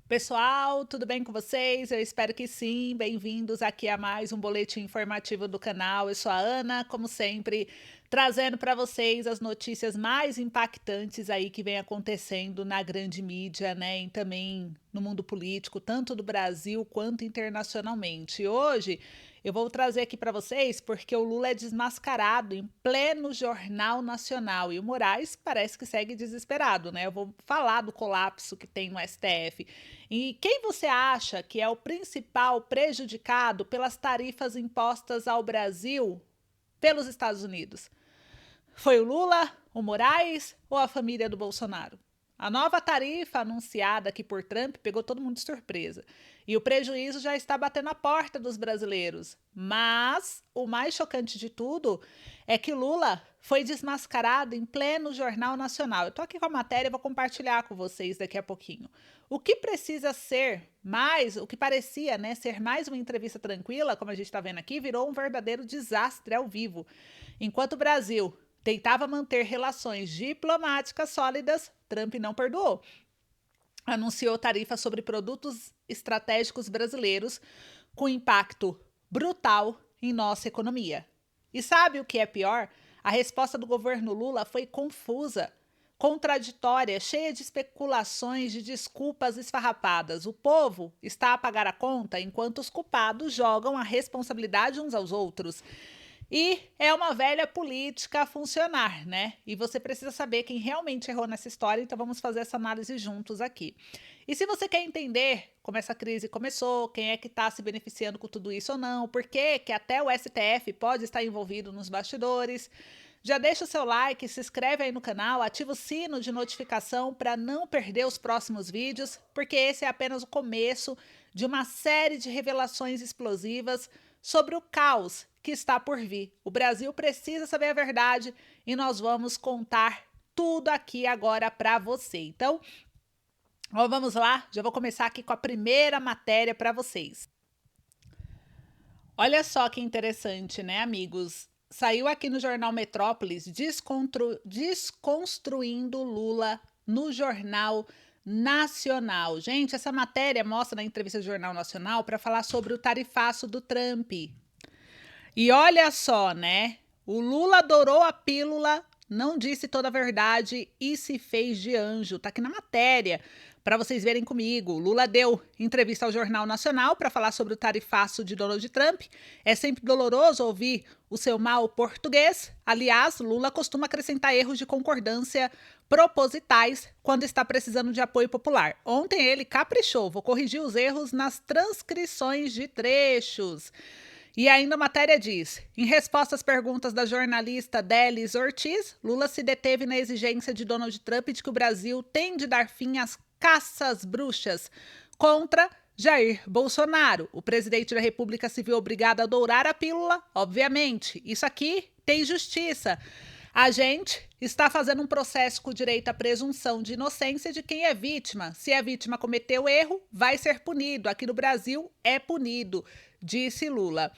Pessoal, tudo bem com vocês? Eu espero que sim. Bem-vindos aqui a mais um boletim informativo do canal. Eu sou a Ana, como sempre, trazendo para vocês as notícias mais impactantes aí que vem acontecendo na grande mídia, né? E também no mundo político, tanto do Brasil quanto internacionalmente. E hoje eu vou trazer aqui para vocês porque o Lula é desmascarado em pleno Jornal Nacional e o Moraes parece que segue desesperado, né? Eu vou falar do colapso que tem no STF. E quem você acha que é o principal prejudicado pelas tarifas impostas ao Brasil pelos Estados Unidos? Foi o Lula, o Moraes ou a família do Bolsonaro? A nova tarifa anunciada aqui por Trump pegou todo mundo de surpresa. E o prejuízo já está batendo a porta dos brasileiros. Mas o mais chocante de tudo é que Lula foi desmascarado em pleno Jornal Nacional. Eu estou aqui com a matéria e vou compartilhar com vocês daqui a pouquinho. O que precisa ser mais, o que parecia ser mais uma entrevista tranquila, como a gente está vendo aqui, virou um verdadeiro desastre ao vivo. Enquanto o Brasil tentava manter relações diplomáticas sólidas, Trump não perdoou. Anunciou tarifas sobre produtos estratégicos brasileiros com impacto brutal em nossa economia. E sabe o que é pior? A resposta do governo Lula foi confusa, contraditória, cheia de especulações, de desculpas esfarrapadas. O povo está a pagar a conta enquanto os culpados jogam a responsabilidade uns aos outros. E é uma velha política a funcionar, né? E você precisa saber quem realmente errou nessa história, então vamos fazer essa análise juntos aqui. E se você quer entender como essa crise começou, quem é que está se beneficiando com tudo isso ou não, por que até o STF pode estar envolvido nos bastidores, já deixa o seu like, se inscreve aí no canal, ativa o sino de notificação para não perder os próximos vídeos, porque esse é apenas o começo de uma série de revelações explosivas sobre o caos que está por vir. O Brasil precisa saber a verdade e nós vamos contar tudo aqui agora para você. Então, vamos lá, já vou começar aqui com a primeira matéria para vocês. Olha só que interessante, né, amigos? Saiu aqui no jornal Metrópolis desconstruindo Lula no Jornal Nacional. Gente, essa matéria mostra na entrevista do Jornal Nacional para falar sobre o tarifaço do Trump. E olha só, né? O Lula adorou a pílula, não disse toda a verdade e se fez de anjo. Tá aqui na matéria para vocês verem comigo. Lula deu entrevista ao Jornal Nacional para falar sobre o tarifaço de Donald Trump. É sempre doloroso ouvir o seu mal português. Aliás, Lula costuma acrescentar erros de concordância propositais quando está precisando de apoio popular. Ontem ele caprichou, vou corrigir os erros nas transcrições de trechos. E ainda a matéria diz: em resposta às perguntas da jornalista Delis Ortiz, Lula se deteve na exigência de Donald Trump de que o Brasil tem de dar fim às caças bruxas contra Jair Bolsonaro. O presidente da República se viu obrigado a dourar a pílula, obviamente. Isso aqui tem justiça. A gente está fazendo um processo com direito à presunção de inocência de quem é vítima. Se a vítima cometeu erro, vai ser punido. Aqui no Brasil é punido, disse Lula.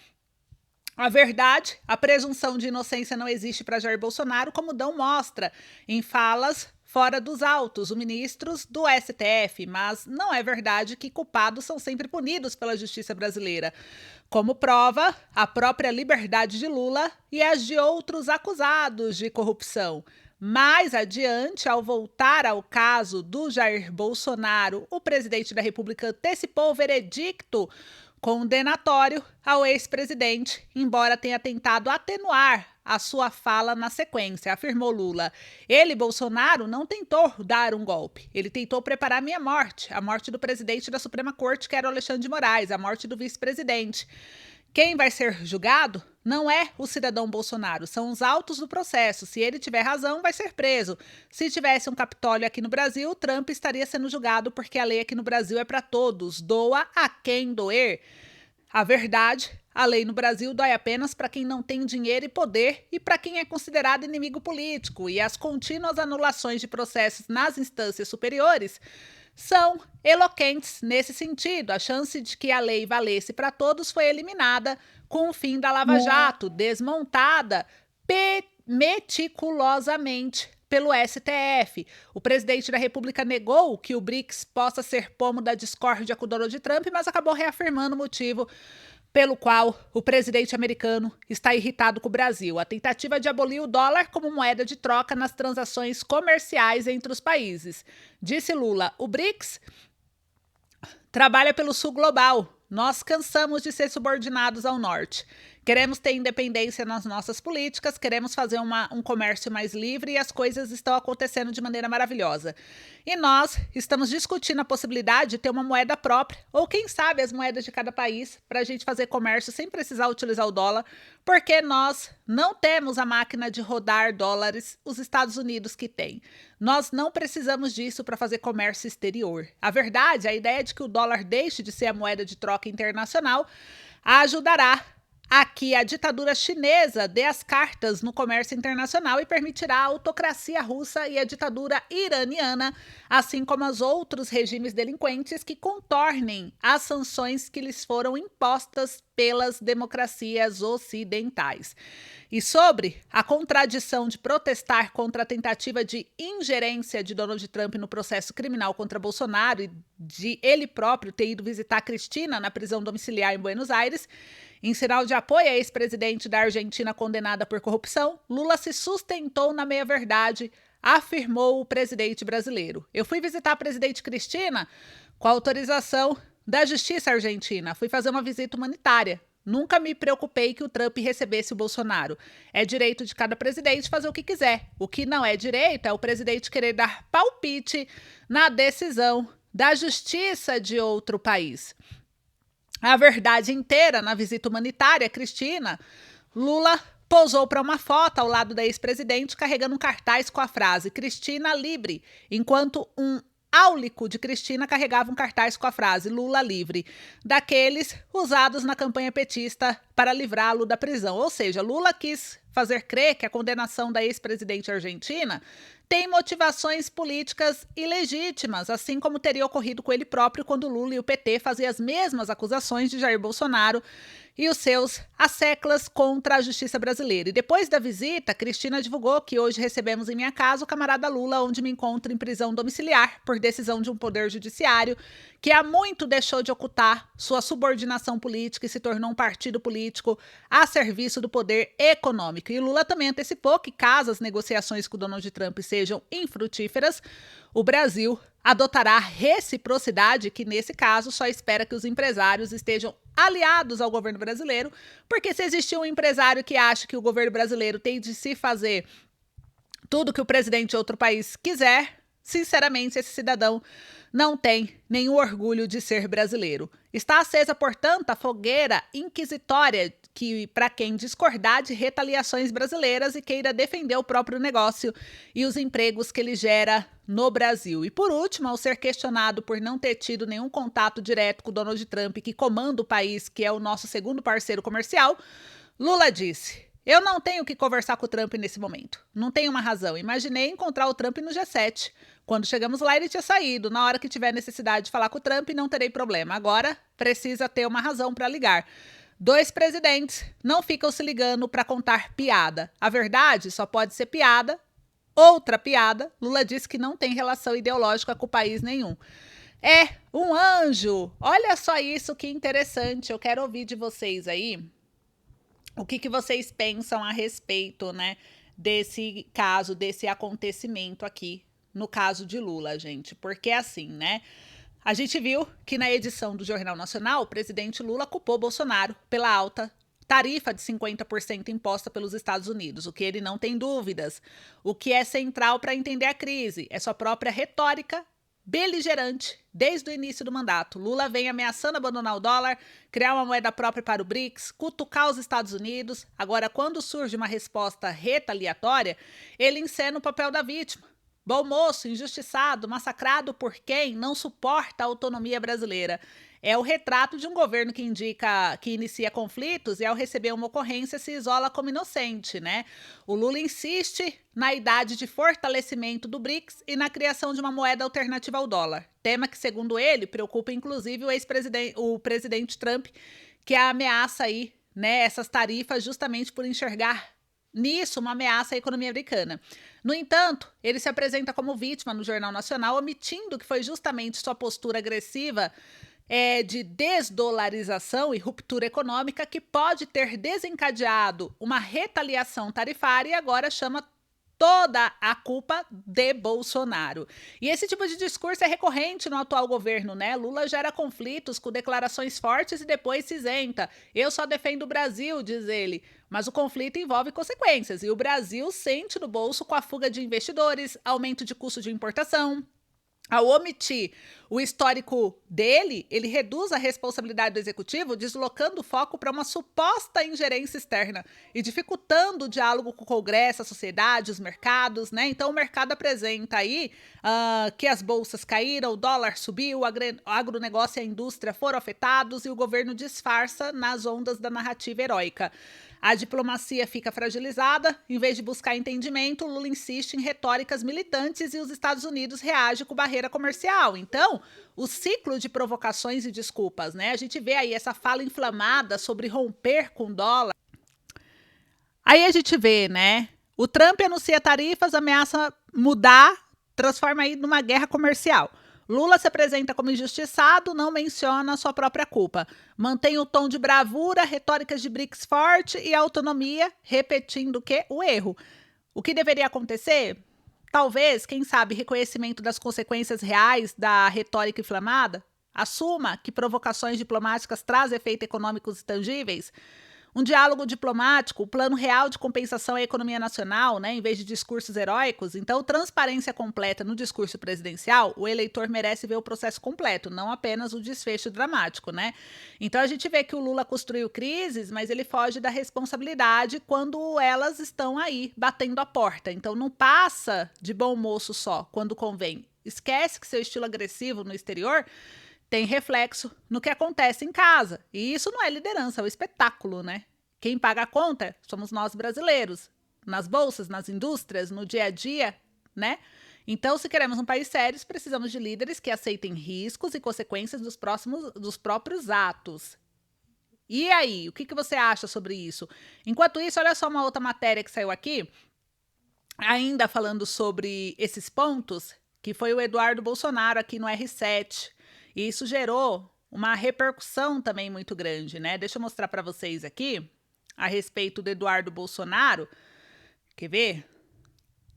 A verdade, a presunção de inocência não existe para Jair Bolsonaro, como Dão mostra em falas fora dos autos, os ministros do STF, mas não é verdade que culpados são sempre punidos pela justiça brasileira, como prova a própria liberdade de Lula e as de outros acusados de corrupção. Mais adiante, ao voltar ao caso do Jair Bolsonaro, o presidente da República antecipou o veredicto condenatório ao ex-presidente, embora tenha tentado atenuar a sua fala na sequência, afirmou Lula. Ele, Bolsonaro, não tentou dar um golpe. Ele tentou preparar minha morte, a morte do presidente da Suprema Corte, que era o Alexandre de Moraes, a morte do vice-presidente. Quem vai ser julgado não é o cidadão Bolsonaro, são os autos do processo. Se ele tiver razão, vai ser preso. Se tivesse um Capitólio aqui no Brasil, Trump estaria sendo julgado porque a lei aqui no Brasil é para todos. Doa a quem doer. A verdade, a lei no Brasil dói apenas para quem não tem dinheiro e poder e para quem é considerado inimigo político. E as contínuas anulações de processos nas instâncias superiores são eloquentes nesse sentido. A chance de que a lei valesse para todos foi eliminada com o fim da Lava Jato, desmontada meticulosamente pelo STF. O presidente da República negou que o BRICS possa ser pomo da discórdia com o Donald Trump, mas acabou reafirmando o motivo pelo qual o presidente americano está irritado com o Brasil: a tentativa de abolir o dólar como moeda de troca nas transações comerciais entre os países. Disse Lula: o BRICS trabalha pelo sul global. Nós cansamos de ser subordinados ao norte. Queremos ter independência nas nossas políticas, queremos fazer um comércio mais livre e as coisas estão acontecendo de maneira maravilhosa. E nós estamos discutindo a possibilidade de ter uma moeda própria, ou quem sabe as moedas de cada país, para a gente fazer comércio sem precisar utilizar o dólar, porque nós não temos a máquina de rodar dólares, os Estados Unidos que tem. Nós não precisamos disso para fazer comércio exterior. A verdade, a ideia de que o dólar deixe de ser a moeda de troca internacional ajudará a que a ditadura chinesa dê as cartas no comércio internacional e permitirá a autocracia russa e a ditadura iraniana, assim como os outros regimes delinquentes que contornem as sanções que lhes foram impostas pelas democracias ocidentais. E sobre a contradição de protestar contra a tentativa de ingerência de Donald Trump no processo criminal contra Bolsonaro e de ele próprio ter ido visitar Cristina na prisão domiciliar em Buenos Aires, em sinal de apoio à ex-presidente da Argentina condenada por corrupção, Lula se sustentou na meia-verdade, afirmou o presidente brasileiro. Eu fui visitar a presidente Cristina com a autorização da Justiça Argentina. Fui fazer uma visita humanitária. Nunca me preocupei que o Trump recebesse o Bolsonaro. É direito de cada presidente fazer o que quiser. O que não é direito é o presidente querer dar palpite na decisão da justiça de outro país. A verdade inteira na visita humanitária, Cristina, Lula posou para uma foto ao lado da ex-presidente carregando um cartaz com a frase Cristina livre, enquanto um áulico de Cristina carregava um cartaz com a frase Lula livre, daqueles usados na campanha petista para livrá-lo da prisão. Ou seja, Lula quis fazer crer que a condenação da ex-presidente argentina tem motivações políticas ilegítimas, assim como teria ocorrido com ele próprio quando Lula e o PT faziam as mesmas acusações de Jair Bolsonaro e os seus asseclas contra a justiça brasileira. E depois da visita, Cristina divulgou que hoje recebemos em minha casa o camarada Lula, onde me encontro em prisão domiciliar por decisão de um poder judiciário que há muito deixou de ocultar sua subordinação política e se tornou um partido político a serviço do poder econômico. E Lula também antecipou que, caso as negociações com Donald Trump sejam infrutíferas, o Brasil adotará reciprocidade, que nesse caso só espera que os empresários estejam aliados ao governo brasileiro, porque se existir um empresário que acha que o governo brasileiro tem de se fazer tudo que o presidente de outro país quiser, sinceramente, esse cidadão não tem nenhum orgulho de ser brasileiro. Está acesa, portanto, a fogueira inquisitória que, para quem discordar de retaliações brasileiras e queira defender o próprio negócio e os empregos que ele gera no Brasil. E por último, ao ser questionado por não ter tido nenhum contato direto com Donald Trump, que comanda o país, que é o nosso segundo parceiro comercial, Lula disse: eu não tenho que conversar com o Trump nesse momento. Não tenho uma razão. Imaginei encontrar o Trump no G7. Quando chegamos lá, ele tinha saído. Na hora que tiver necessidade de falar com o Trump, não terei problema. Agora, precisa ter uma razão para ligar. 2 presidentes não ficam se ligando para contar piada. A verdade só pode ser piada. Outra piada, Lula disse que não tem relação ideológica com o país nenhum. É um anjo. Olha só isso, que interessante. Eu quero ouvir de vocês aí o que vocês pensam a respeito, né, desse caso, desse acontecimento aqui, no caso de Lula, gente. Porque assim, né, a gente viu que na edição do Jornal Nacional, o presidente Lula culpou Bolsonaro pela alta tarifa de 50% imposta pelos Estados Unidos, o que ele não tem dúvidas. O que é central para entender a crise é sua própria retórica beligerante desde o início do mandato. Lula vem ameaçando abandonar o dólar, criar uma moeda própria para o BRICS, cutucar os Estados Unidos. Agora, quando surge uma resposta retaliatória, ele encena o papel da vítima. Bom moço, injustiçado, massacrado por quem não suporta a autonomia brasileira. É o retrato de um governo que inicia conflitos e, ao receber uma ocorrência, se isola como inocente, né? O Lula insiste na idade de fortalecimento do BRICS e na criação de uma moeda alternativa ao dólar. Tema que, segundo ele, preocupa inclusive o presidente Trump, que ameaça aí, né, essas tarifas justamente por enxergar nisso uma ameaça à economia americana. No entanto, ele se apresenta como vítima no Jornal Nacional, omitindo que foi justamente sua postura agressiva de desdolarização e ruptura econômica que pode ter desencadeado uma retaliação tarifária e agora chama toda a culpa de Bolsonaro. E esse tipo de discurso é recorrente no atual governo, né? Lula gera conflitos com declarações fortes e depois se isenta. Eu só defendo o Brasil, diz ele. Mas o conflito envolve consequências e o Brasil sente no bolso com a fuga de investidores, aumento de custo de importação. Ao omitir o histórico dele, ele reduz a responsabilidade do executivo, deslocando o foco para uma suposta ingerência externa e dificultando o diálogo com o Congresso, a sociedade, os mercados, né? Então, o mercado apresenta aí que as bolsas caíram, o dólar subiu, o agronegócio e a indústria foram afetados e o governo disfarça nas ondas da narrativa heróica. A diplomacia fica fragilizada, em vez de buscar entendimento, Lula insiste em retóricas militantes e os Estados Unidos reagem com barreira comercial. Então, o ciclo de provocações e desculpas, né? A gente vê aí essa fala inflamada sobre romper com o dólar. Aí a gente vê, né? O Trump anuncia tarifas, ameaça mudar, transforma aí numa guerra comercial. Lula se apresenta como injustiçado, não menciona a sua própria culpa. Mantém o tom de bravura, retóricas de BRICS forte e autonomia, repetindo o erro. O que deveria acontecer? Talvez, quem sabe, reconhecimento das consequências reais da retórica inflamada? Assuma que provocações diplomáticas trazem efeitos econômicos tangíveis? Um diálogo diplomático, o plano real de compensação à economia nacional, né, em vez de discursos heróicos. Então, transparência completa no discurso presidencial, o eleitor merece ver o processo completo, não apenas o desfecho dramático, né? Então, a gente vê que o Lula construiu crises, mas ele foge da responsabilidade quando elas estão aí, batendo a porta. Então, não passa de bom moço só, quando convém. Esquece que seu estilo agressivo no exterior tem reflexo no que acontece em casa. E isso não é liderança, é o espetáculo, né? Quem paga a conta somos nós brasileiros, nas bolsas, nas indústrias, no dia a dia, né? Então, se queremos um país sério, precisamos de líderes que aceitem riscos e consequências dos próprios atos. E aí, o que você acha sobre isso? Enquanto isso, olha só uma outra matéria que saiu aqui, ainda falando sobre esses pontos, que foi o Eduardo Bolsonaro aqui no R7. E isso gerou uma repercussão também muito grande, né? Deixa eu mostrar para vocês aqui a respeito do Eduardo Bolsonaro. Quer ver?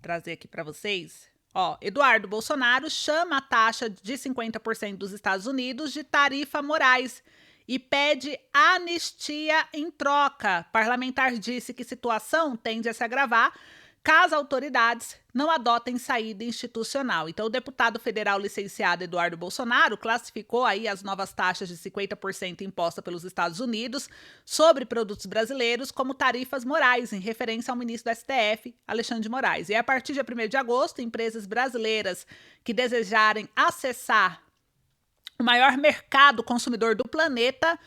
Trazer aqui para vocês. Ó, Eduardo Bolsonaro chama a taxa de 50% dos Estados Unidos de tarifa morais e pede anistia em troca. Parlamentar disse que situação tende a se agravar caso autoridades não adotem saída institucional. Então, o deputado federal licenciado Eduardo Bolsonaro classificou aí as novas taxas de 50% impostas pelos Estados Unidos sobre produtos brasileiros como tarifas morais, em referência ao ministro do STF, Alexandre de Moraes. E a partir de 1º de agosto, empresas brasileiras que desejarem acessar o maior mercado consumidor do planeta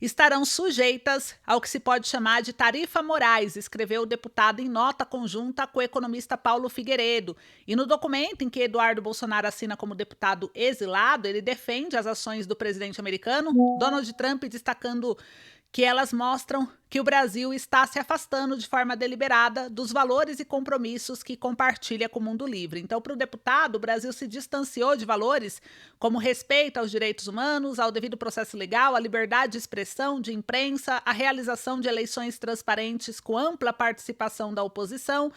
estarão sujeitas ao que se pode chamar de tarifa morais, escreveu o deputado em nota conjunta com o economista Paulo Figueiredo. E no documento em que Eduardo Bolsonaro assina como deputado exilado, ele defende as ações do presidente americano, Donald Trump, destacando que elas mostram que o Brasil está se afastando de forma deliberada dos valores e compromissos que compartilha com o mundo livre. Então, para o deputado, o Brasil se distanciou de valores como respeito aos direitos humanos, ao devido processo legal, à liberdade de expressão, de imprensa, a realização de eleições transparentes com ampla participação da oposição.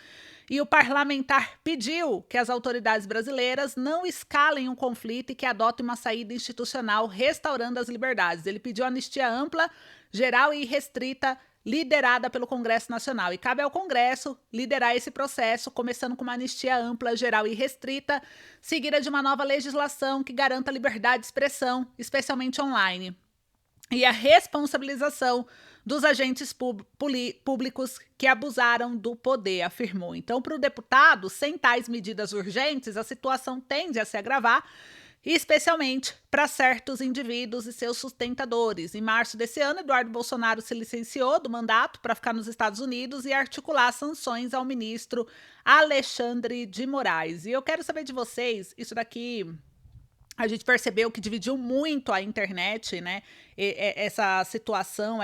E o parlamentar pediu que as autoridades brasileiras não escalem um conflito e que adotem uma saída institucional restaurando as liberdades. Ele pediu anistia ampla, geral e restrita, liderada pelo Congresso Nacional. E cabe ao Congresso liderar esse processo, começando com uma anistia ampla, geral e restrita, seguida de uma nova legislação que garanta a liberdade de expressão, especialmente online. E a responsabilização dos agentes públicos que abusaram do poder, afirmou. Então, para o deputado, sem tais medidas urgentes, a situação tende a se agravar, especialmente para certos indivíduos e seus sustentadores. Em março desse ano, Eduardo Bolsonaro se licenciou do mandato para ficar nos Estados Unidos e articular sanções ao ministro Alexandre de Moraes. E eu quero saber de vocês, isso daqui a gente percebeu que dividiu muito a internet, né? Essa situação,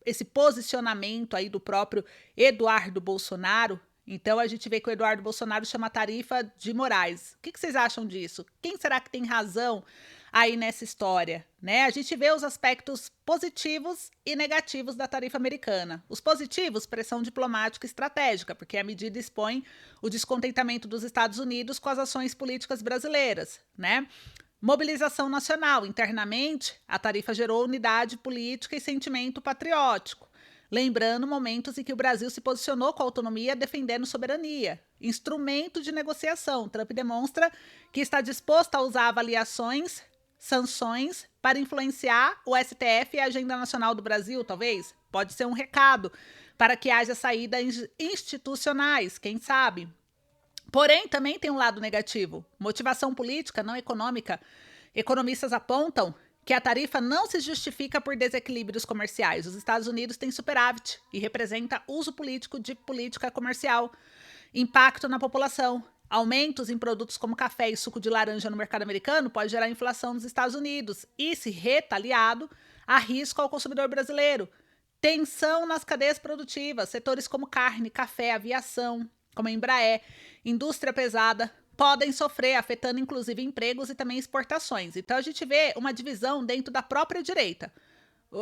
esse posicionamento aí do próprio Eduardo Bolsonaro. Então, a gente vê que o Eduardo Bolsonaro chama a tarifa de Moraes. O que vocês acham disso? Quem será que tem razão aí nessa história, né? A gente vê os aspectos positivos e negativos da tarifa americana. Os positivos, pressão diplomática e estratégica, porque a medida expõe o descontentamento dos Estados Unidos com as ações políticas brasileiras, né? Mobilização nacional. Internamente, a tarifa gerou unidade política e sentimento patriótico, lembrando momentos em que o Brasil se posicionou com a autonomia defendendo soberania. Instrumento de negociação. Trump demonstra que está disposto a usar avaliações, sanções para influenciar o STF e a agenda nacional do Brasil, talvez? Pode ser um recado para que haja saídas institucionais, quem sabe? Porém, também tem um lado negativo. Motivação política, não econômica. Economistas apontam que a tarifa não se justifica por desequilíbrios comerciais. Os Estados Unidos têm superávit e representa uso político de política comercial. Impacto na população. Aumentos em produtos como café e suco de laranja no mercado americano pode gerar inflação nos Estados Unidos e, se retaliado, há risco ao consumidor brasileiro. Tensão nas cadeias produtivas. Setores como carne, café, aviação, como a Embraer, indústria pesada, podem sofrer, afetando inclusive empregos e também exportações. Então a gente vê uma divisão dentro da própria direita.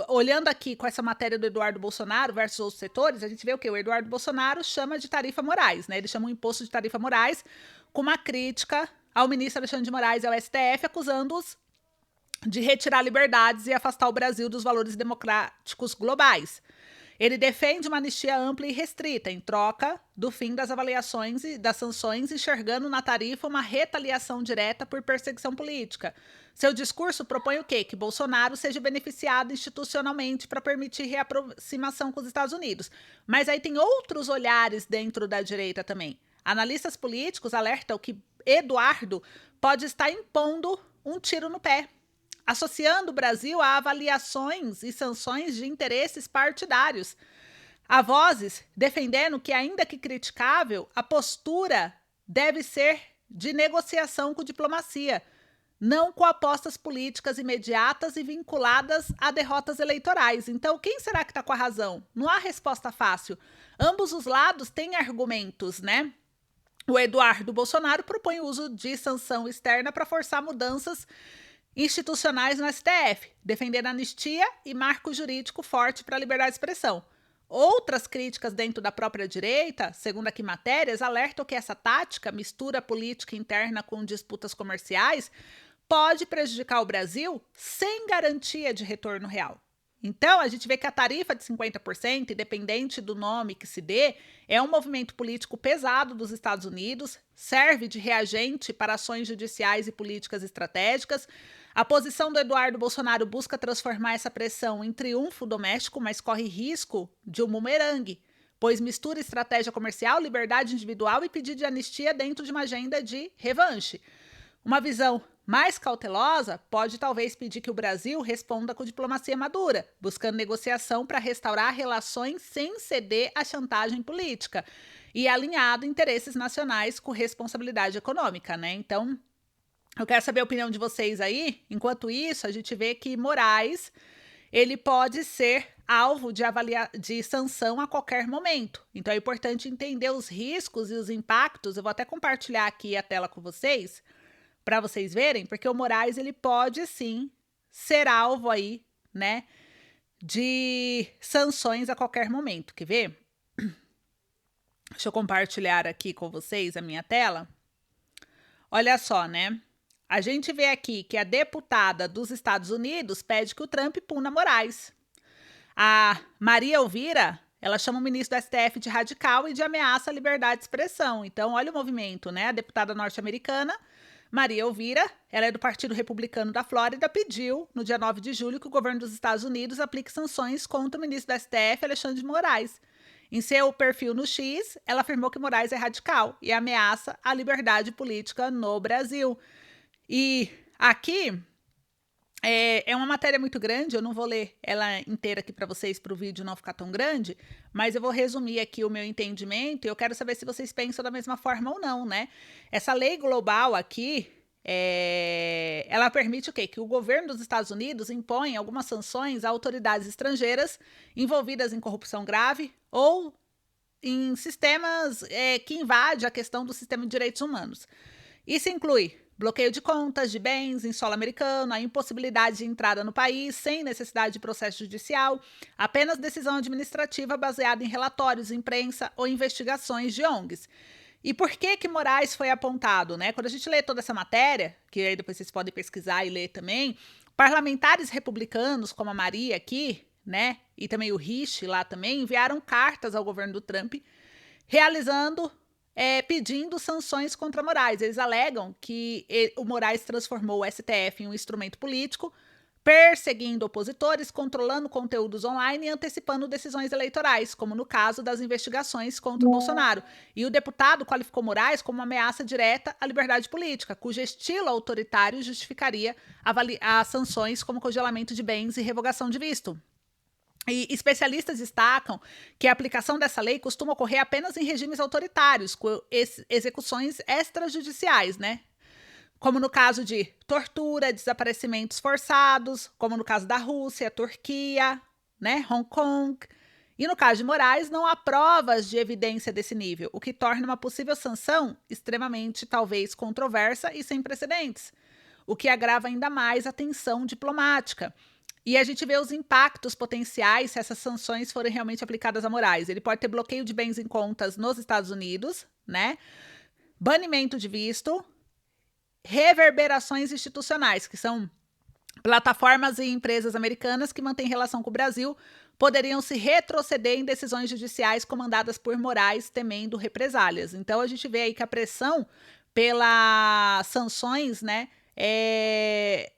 Olhando aqui com essa matéria do Eduardo Bolsonaro versus outros setores, a gente vê o quê? O Eduardo Bolsonaro chama de tarifa Moraes, né? Ele chama o imposto de tarifa Moraes com uma crítica ao ministro Alexandre de Moraes e ao STF, acusando-os de retirar liberdades e afastar o Brasil dos valores democráticos globais. Ele defende uma anistia ampla e restrita, em troca do fim das avaliações e das sanções, enxergando na tarifa uma retaliação direta por perseguição política. Seu discurso propõe o quê? Que Bolsonaro seja beneficiado institucionalmente para permitir reaproximação com os Estados Unidos. Mas aí tem outros olhares dentro da direita também. Analistas políticos alertam que Eduardo pode estar impondo um tiro no pé, associando o Brasil a avaliações e sanções de interesses partidários. Há vozes defendendo que, ainda que criticável, a postura deve ser de negociação com diplomacia, não com apostas políticas imediatas e vinculadas a derrotas eleitorais. Então, quem será que está com a razão? Não há resposta fácil. Ambos os lados têm argumentos, né? O Eduardo Bolsonaro propõe o uso de sanção externa para forçar mudanças institucionais no STF, defendendo anistia e marco jurídico forte para a liberdade de expressão. Outras críticas dentro da própria direita, segundo aqui matérias, alertam que essa tática, mistura política interna com disputas comerciais, pode prejudicar o Brasil sem garantia de retorno real. Então, a gente vê que a tarifa de 50%, independente do nome que se dê, é um movimento político pesado dos Estados Unidos, serve de reagente para ações judiciais e políticas estratégicas. A posição do Eduardo Bolsonaro busca transformar essa pressão em triunfo doméstico, mas corre risco de um bumerangue, pois mistura estratégia comercial, liberdade individual e pedido de anistia dentro de uma agenda de revanche. Uma visão mais cautelosa pode talvez pedir que o Brasil responda com diplomacia madura, buscando negociação para restaurar relações sem ceder à chantagem política e alinhado interesses nacionais com responsabilidade econômica, né? Então, eu quero saber a opinião de vocês aí. Enquanto isso, a gente vê que Moraes, ele pode ser alvo de sanção a qualquer momento. Então, é importante entender os riscos e os impactos. Eu vou até compartilhar aqui a tela com vocês, para vocês verem, porque o Moraes, ele pode sim ser alvo aí, né, de sanções a qualquer momento. Quer ver? Deixa eu compartilhar aqui com vocês a minha tela. Olha só, né? A gente vê aqui que a deputada dos Estados Unidos pede que o Trump puna Moraes. A Maria Elvira, ela chama o ministro do STF de radical e de ameaça à liberdade de expressão. Então, olha o movimento, né? A deputada norte-americana Maria Elvira, ela é do Partido Republicano da Flórida, pediu, no dia 9 de julho, que o governo dos Estados Unidos aplique sanções contra o ministro do STF, Alexandre de Moraes. Em seu perfil no X, ela afirmou que Moraes é radical e ameaça a liberdade política no Brasil. E aqui é uma matéria muito grande, eu não vou ler ela inteira aqui para vocês, para o vídeo não ficar tão grande, mas eu vou resumir aqui o meu entendimento e eu quero saber se vocês pensam da mesma forma ou não, né? Essa lei global aqui, ela permite o quê? Que o governo dos Estados Unidos impõe algumas sanções a autoridades estrangeiras envolvidas em corrupção grave ou em sistemas que invadem a questão do sistema de direitos humanos. Isso inclui bloqueio de contas, de bens em solo americano, a impossibilidade de entrada no país sem necessidade de processo judicial, apenas decisão administrativa baseada em relatórios, imprensa ou investigações de ONGs. E por que Moraes foi apontado, né? Quando a gente lê toda essa matéria, que aí depois vocês podem pesquisar e ler também, parlamentares republicanos, como a Maria aqui, né? E também o Rich lá também, enviaram cartas ao governo do Trump pedindo sanções contra Moraes. Eles alegam que o Moraes transformou o STF em um instrumento político, perseguindo opositores, controlando conteúdos online e antecipando decisões eleitorais, como no caso das investigações contra o Bolsonaro. E o deputado qualificou Moraes como uma ameaça direta à liberdade política, cujo estilo autoritário justificaria as sanções como congelamento de bens e revogação de visto. E especialistas destacam que a aplicação dessa lei costuma ocorrer apenas em regimes autoritários, com execuções extrajudiciais, né? Como no caso de tortura, desaparecimentos forçados, como no caso da Rússia, Turquia, né, Hong Kong. E no caso de Moraes, não há provas de evidência desse nível, o que torna uma possível sanção extremamente, talvez, controversa e sem precedentes, o que agrava ainda mais a tensão diplomática. E a gente vê os impactos potenciais se essas sanções forem realmente aplicadas a Moraes. Ele pode ter bloqueio de bens em contas nos Estados Unidos, né? Banimento de visto, reverberações institucionais, que são plataformas e empresas americanas que mantêm relação com o Brasil, poderiam se retroceder em decisões judiciais comandadas por Moraes, temendo represálias. Então a gente vê aí que a pressão pelas sanções, né, é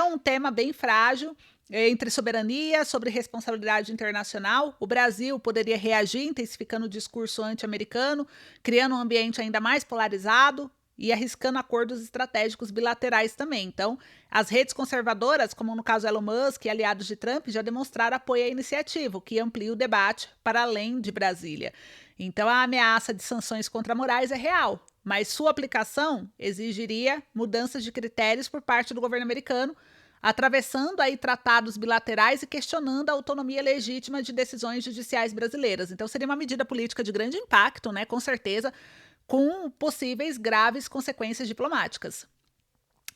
um tema bem frágil. Entre soberania, sobre responsabilidade internacional, o Brasil poderia reagir intensificando o discurso anti-americano, criando um ambiente ainda mais polarizado e arriscando acordos estratégicos bilaterais também. Então, as redes conservadoras, como no caso Elon Musk e aliados de Trump, já demonstraram apoio à iniciativa, o que amplia o debate para além de Brasília. Então, a ameaça de sanções contra Moraes é real, mas sua aplicação exigiria mudanças de critérios por parte do governo americano, atravessando aí tratados bilaterais e questionando a autonomia legítima de decisões judiciais brasileiras. Então, seria uma medida política de grande impacto, né, com certeza, com possíveis graves consequências diplomáticas.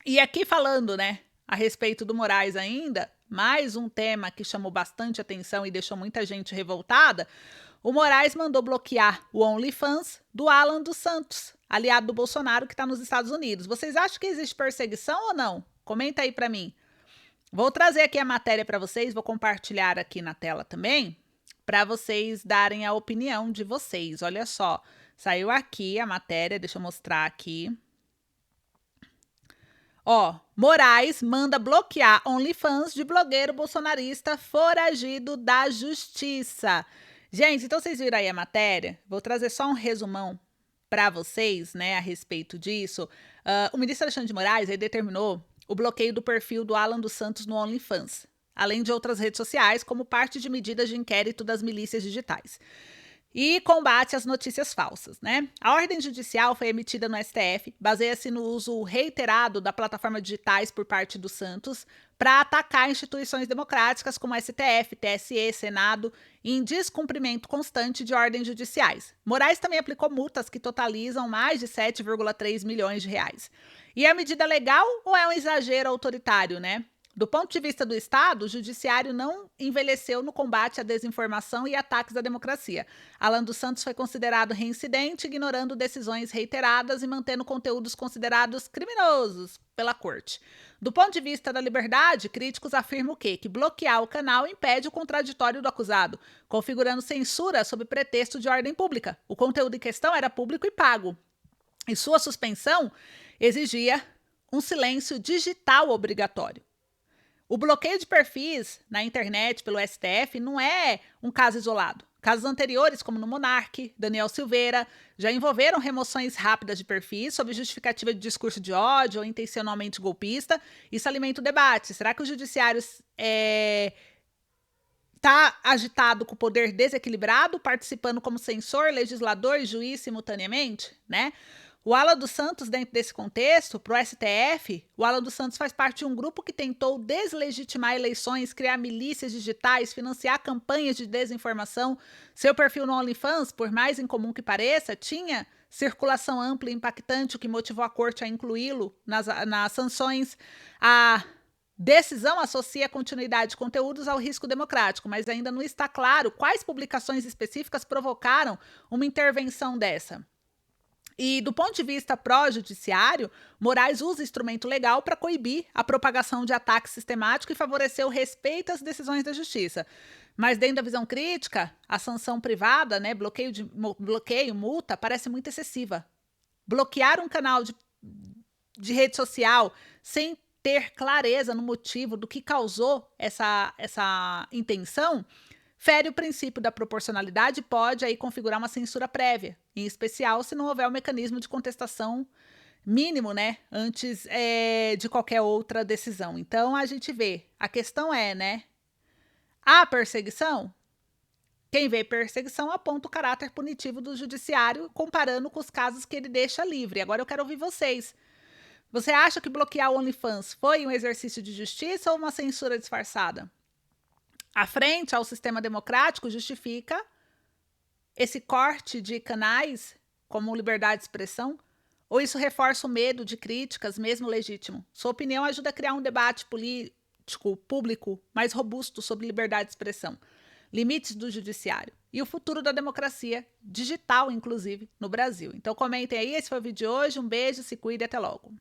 E aqui falando, né, a respeito do Moraes ainda, mais um tema que chamou bastante atenção e deixou muita gente revoltada, o Moraes mandou bloquear o OnlyFans do Alan dos Santos, aliado do Bolsonaro que está nos Estados Unidos. Vocês acham que existe perseguição ou não? Comenta aí para mim. Vou trazer aqui a matéria para vocês, vou compartilhar aqui na tela também, para vocês darem a opinião de vocês. Olha só, saiu aqui a matéria, deixa eu mostrar aqui. Ó, Moraes manda bloquear OnlyFans de blogueiro bolsonarista foragido da justiça. Gente, então vocês viram aí a matéria? Vou trazer só um resumão para vocês, né, a respeito disso. O ministro Alexandre de Moraes aí determinou o bloqueio do perfil do Alan dos Santos no OnlyFans, além de outras redes sociais, como parte de medidas de inquérito das milícias digitais. E combate às notícias falsas, né? A ordem judicial foi emitida no STF, baseia-se no uso reiterado da plataforma digitais por parte dos Santos para atacar instituições democráticas como STF, TSE, Senado, em descumprimento constante de ordens judiciais. Moraes também aplicou multas que totalizam mais de 7,3 milhões de reais. E a medida legal ou é um exagero autoritário, né? Do ponto de vista do Estado, o judiciário não envelheceu no combate à desinformação e ataques à democracia. Alan dos Santos foi considerado reincidente, ignorando decisões reiteradas e mantendo conteúdos considerados criminosos pela corte. Do ponto de vista da liberdade, críticos afirmam que bloquear o canal impede o contraditório do acusado, configurando censura sob pretexto de ordem pública. O conteúdo em questão era público e pago, e sua suspensão exigia um silêncio digital obrigatório. O bloqueio de perfis na internet pelo STF não é um caso isolado. Casos anteriores, como no Monark, Daniel Silveira, já envolveram remoções rápidas de perfis sob justificativa de discurso de ódio ou intencionalmente golpista. Isso alimenta o debate. Será que o judiciário está agitado com o poder desequilibrado, participando como censor, legislador e juiz simultaneamente, né? O Alan dos Santos, dentro desse contexto, para o STF, o Alan dos Santos faz parte de um grupo que tentou deslegitimar eleições, criar milícias digitais, financiar campanhas de desinformação. Seu perfil no OnlyFans, por mais incomum que pareça, tinha circulação ampla e impactante, o que motivou a corte a incluí-lo nas sanções. A decisão associa a continuidade de conteúdos ao risco democrático, mas ainda não está claro quais publicações específicas provocaram uma intervenção dessa. E do ponto de vista pró-judiciário, Moraes usa instrumento legal para coibir a propagação de ataque sistemático e favorecer o respeito às decisões da justiça. Mas dentro da visão crítica, a sanção privada, né, bloqueio, multa, parece muito excessiva. Bloquear um canal de rede social sem ter clareza no motivo do que causou essa intenção fere o princípio da proporcionalidade e pode aí configurar uma censura prévia, em especial se não houver um mecanismo de contestação mínimo, né, antes de qualquer outra decisão. Então a gente vê, a questão é, né, há perseguição? Quem vê perseguição aponta o caráter punitivo do judiciário, comparando com os casos que ele deixa livre. Agora eu quero ouvir vocês. Você acha que bloquear o OnlyFans foi um exercício de justiça ou uma censura disfarçada? À frente ao sistema democrático justifica esse corte de canais como liberdade de expressão? Ou isso reforça o medo de críticas, mesmo legítimo? Sua opinião ajuda a criar um debate político, público, mais robusto sobre liberdade de expressão, limites do judiciário e o futuro da democracia digital, inclusive, no Brasil. Então comentem aí, esse foi o vídeo de hoje, um beijo, se cuide e até logo.